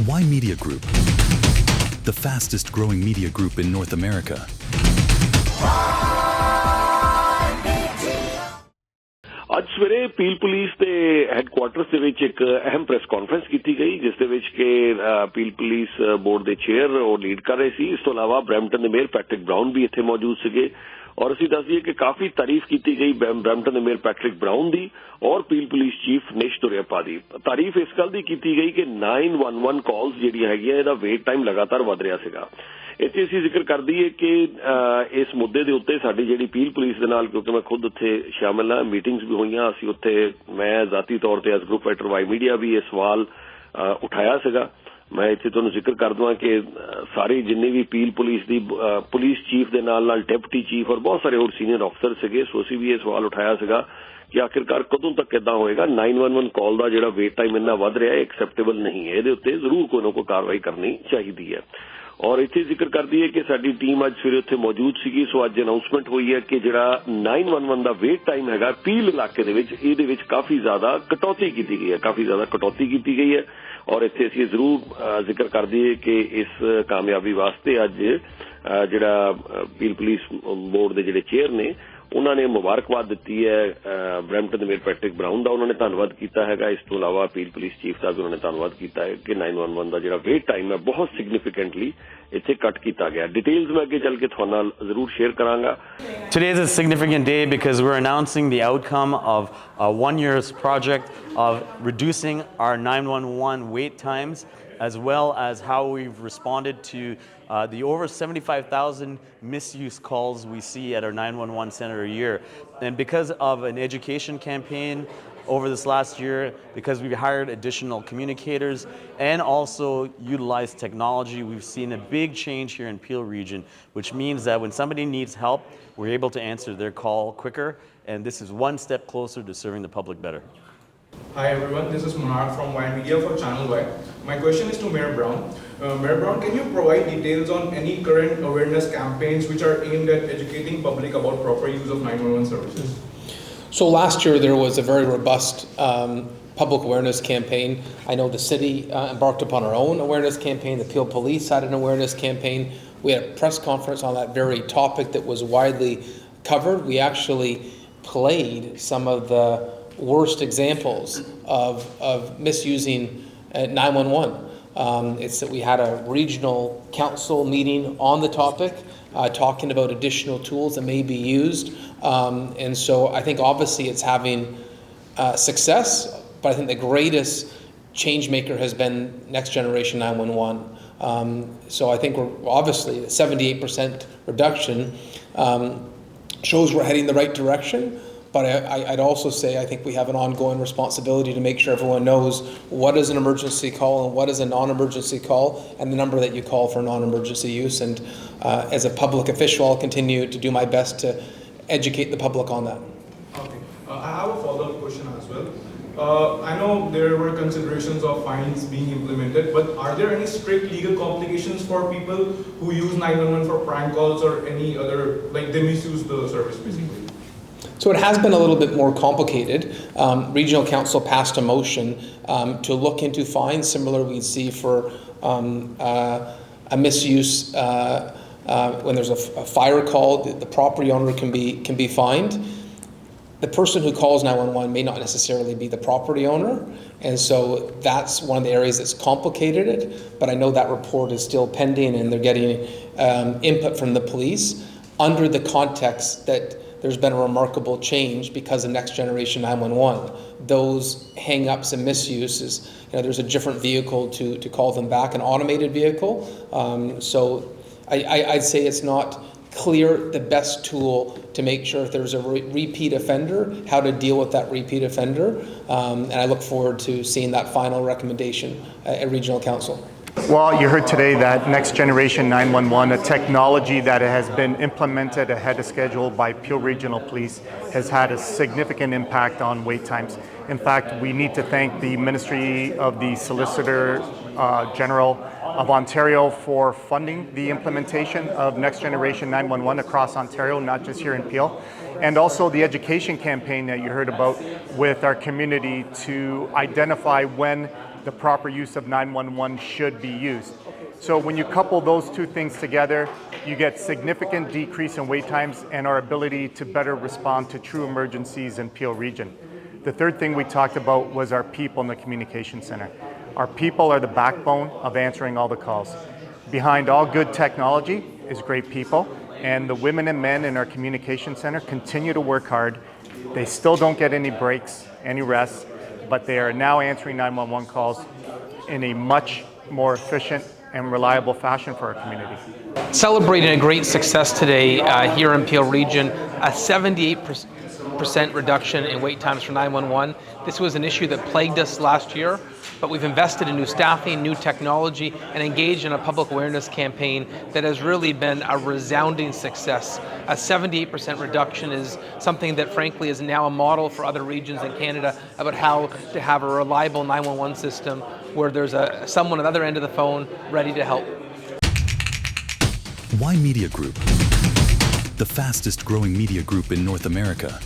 Why Media Group? The fastest growing media group in North America. ਅੱਜ ਸਵੇਰੇ peel police ਦੇ headquarters ਦੇ ਵਿੱਚ ਇੱਕ ਅਹਿਮ ਪ੍ਰੈਸ ਕਾਨਫਰੰਸ ਕੀਤੀ ਗਈ ਜਿਸ ਦੇ ਵਿੱਚ ਕਿ ਪੀਲ ਪੁਲਿਸ ਬੋਰਡ ਦੇ ਚੇਅਰ ਉਹ ਲੀਡ ਕਰ ਰਹੇ ਸੀ। ਇਸ ਤੋਂ ਇਲਾਵਾ ਬਰੈਂਪਟਨ ਦੇ ਮੇਅਰ ਪੈਟਰਿਕ ਬਰਾਊਨ ਵੀ ਇੱਥੇ ਮੌਜੂਦ ਸੀਗੇ ਔਰ ਅਸੀਂ ਦੱਸ ਦਈਏ ਕਿ ਕਾਫੀ ਤਾਰੀਫ ਕੀਤੀ ਗਈ ਬਰੈਂਪਟਨ ਦੇ ਮੇਅਰ ਪੈਟਰਿਕ ਬਰਾਊਨ ਦੀ ਔਰ ਪੀਲ ਪੁਲਿਸ ਚੀਫ ਨਿਸ਼ ਤੁਰੇਪਾ ਦੀ। ਤਾਰੀਫ ਇਸ ਗੱਲ ਦੀ ਕੀਤੀ ਗਈ ਕਿ 911 ਕਾਲਸ ਜਿਹੜੀਆਂ ਹੈਗੀਆਂ ਇਹਦਾ ਵੇਟ ਟਾਈਮ ਲਗਾਤਾਰ ਵਧ ਰਿਹਾ ਸੀਗਾ। ਇੱਥੇ ਅਸੀਂ ਜ਼ਿਕਰ ਕਰ ਦਈਏ ਕਿ ਇਸ ਮੁੱਦੇ ਦੇ ਉੱਤੇ ਸਾਡੀ ਜਿਹੜੀ ਪੀਲ ਪੁਲਿਸ ਦੇ ਨਾਲ, ਕਿਉਂਕਿ ਮੈਂ ਖੁਦ ਉੱਥੇ ਸ਼ਾਮਲ ਹਾਂ, ਮੀਟਿੰਗਸ ਵੀ ਹੋਈਆਂ, ਅਸੀਂ ਉੱਥੇ ਮੈਂ ਜ਼ਾਤੀ ਤੌਰ ਤੇ ਐਸ ਗਰੁੱਪ ਰਾਈਟਰ ਵਾਈ ਮੀਡੀਆ ਵੀ ਇਹ ਸਵਾਲ ਉਠਾਇਆ ਸੀਗਾ। ਮੈਂ ਇੱਥੇ ਤੁਹਾਨੂੰ ਜ਼ਿਕਰ ਕਰ ਦਵਾਂ ਕਿ ਸਾਰੀ ਜਿੰਨੀ ਵੀ ਪੀਲ ਪੁਲਿਸ ਦੀ ਪੁਲਿਸ ਚੀਫ ਦੇ ਨਾਲ ਡਿਪਟੀ ਚੀਫ ਔਰ ਬਹੁਤ ਸਾਰੇ ਹੋਰ ਸੀਨੀਅਰ ਅਫਸਰ ਸੀਗੇ, ਸੋ ਅਸੀਂ ਵੀ ਇਹ ਸਵਾਲ ਉਠਾਇਆ ਸੀਗਾ ਕਿ ਆਖਿਰਕਾਰ ਕਦੋਂ ਤੱਕ ਕਿੱਦਾਂ ਹੋਏਗਾ। 911 ਕਾਲ ਦਾ ਜਿਹੜਾ ਵੇਟ ਟਾਈਮ ਇੰਨਾ ਵੱਧ ਰਿਹਾ ਹੈ ਐਕਸੈਪਟੇਬਲ ਨਹੀਂ ਹੈ, ਇਹਦੇ ਉੱਤੇ ਜ਼ਰੂਰ ਕੋਈ ਨਾ ਕੋਈ ਕਾਰਵਾਈ ਕਰਨੀ ਚਾਹੀਦੀ ਹੈ। ਔਰ ਇੱਥੇ ਜ਼ਿਕਰ ਕਰਦੀ ਹੈ ਕਿ ਸਾਡੀ ਟੀਮ ਅੱਜ ਸਵੇਰੇ ਉੱਥੇ ਮੌਜੂਦ ਸੀਗੀ, ਸੋ ਅੱਜ ਅਨਾਉਂਸਮੈਂਟ ਹੋਈ ਹੈ ਕਿ ਜਿਹੜਾ 911 ਦਾ ਵੇਟ ਟਾਈਮ ਹੈਗਾ ਪੀਲ ਇਲਾਕੇ ਦੇ ਵਿੱਚ, ਇਹਦੇ ਵਿੱਚ ਕਾਫੀ ਜ਼ਿਆਦਾ ਕਟੌਤੀ ਕੀਤੀ ਗਈ ਹੈ। ਔਰ ਇੱਥੇ ਅਸੀਂ ਜ਼ਰੂਰ ਜ਼ਿਕਰ ਕਰ ਦਈਏ ਕਿ ਇਸ ਕਾਮਯਾਬੀ ਵਾਸਤੇ ਅੱਜ ਜਿਹੜਾ ਪੀਲ ਪੁਲਿਸ ਬੋਰਡ ਦੇ ਜਿਹੜੇ ਚੇਅਰ ਨੇ ਉਹਨਾਂ ਨੇ ਮੁਬਾਰਕਬਾਦ ਦਿੱਤੀ ਹੈ ਬਰੈਂਪਟਨ ਦੇ ਮੇਅਰ ਪੈਟਰਿਕ ਬਰਾਊਨ ਦਾ, ਉਹਨਾਂ ਨੇ ਧੰਨਵਾਦ ਕੀਤਾ ਹੈਗਾ। ਇਸ ਤੋਂ ਇਲਾਵਾ ਪੀਲ ਪੁਲਿਸ ਚੀਫ ਦਾ ਵੀ ਉਹਨਾਂ ਨੇ ਧੰਨਵਾਦ ਕੀਤਾ ਹੈ ਕਿ 911 ਦਾ ਜਿਹੜਾ ਵੇਟ ਟਾਈਮ ਹੈ ਬਹੁਤ ਸਿਗਨੀਫੀਕੈਂਟਲੀ ਇੱਥੇ ਕੱਟ ਕੀਤਾ ਗਿਆ। ਡਿਟੇਲਸ ਮੈਂ ਅੱਗੇ ਚੱਲ ਕੇ ਤੁਹਾਡੇ ਨਾਲ ਜ਼ਰੂਰ ਸ਼ੇਅਰ ਕਰਾਂਗਾ। Today is a significant day because we're announcing the outcome of a 1 year's project of reducing our 911 wait times, as well as how we've responded to the over 75,000 misuse calls we see at our 911 center a year. And because of an education campaign over this last year, because we've hired additional communicators and also utilized technology, we've seen a big change here in Peel region, which means that when somebody needs help, we're able to answer their call quicker, and this is one step closer to serving the public better. Hi everyone, this is Monarch from Y Media for Channel Y. My question is to Mayor Brown. Mayor Brown, can you provide details on any current awareness campaigns which are aimed at educating public about proper use of 911 services? So last year there was a very robust public awareness campaign. I know the city embarked upon our own awareness campaign. The Peel Police had an awareness campaign. We had a press conference on that very topic that was widely covered. We actually played some of the worst examples of misusing 911. It's that we had a regional council meeting on the topic, talking about additional tools that may be used. And so I think obviously it's having success, but I think the greatest change maker has been Next Generation 911. So I think we're obviously 78% reduction shows we're heading the right direction. But I'd also say I think we have an ongoing responsibility to make sure everyone knows what is an emergency call and what is a non-emergency call, and the number that you call for non-emergency use. And as a public official, I'll continue to do my best to educate the public on that. Okay. I have a follow-up question as well. I know there were considerations of fines being implemented, but are there any strict legal complications for people who use 911 for prank calls or any other, like they misuse the service basically? So it has been a little bit more complicated. Regional Council passed a motion to look into fines similar we see for a misuse when there's a fire call. The property owner can be fined. The person who calls 911 may not necessarily be the property owner, and so that's one of the areas that's complicated it. But I know that report is still pending, and they're getting input from the police under the context that there's been a remarkable change because of Next Generation 911. Those hang-ups and misuses, there's a different vehicle to call them back, an automated vehicle. So I'd say it's not clear the best tool to make sure if there's a repeat offender, how to deal with that repeat offender. And I look forward to seeing that final recommendation at Regional Council. Well, you heard today that Next Generation 911, a technology that has been implemented ahead of schedule by Peel Regional Police, has had a significant impact on wait times. In fact, we need to thank the Ministry of the Solicitor General of Ontario for funding the implementation of Next Generation 911 across Ontario, not just here in Peel, and also the education campaign that you heard about with our community to identify when the proper use of 911 should be used. So when you couple those two things together, you get significant decrease in wait times and our ability to better respond to true emergencies in Peel Region. The third thing we talked about was our people in the communication center. Our people are the backbone of answering all the calls. Behind all good technology is great people, and the women and men in our communication center continue to work hard. They still don't get any breaks, any rest, but they are now answering 911 calls in a much more efficient and reliable fashion for our community. Celebrating a great success today here in Peel Region, a 78% reduction in wait times for 911. This was an issue that plagued us last year, but we've invested in new staffing, new technology, and engaged in a public awareness campaign that has really been a resounding success. A 78% reduction is something that frankly is now a model for other regions in Canada about how to have a reliable 911 system where there's someone at the other end of the phone ready to help. Why Media Group? The fastest growing media group in North America.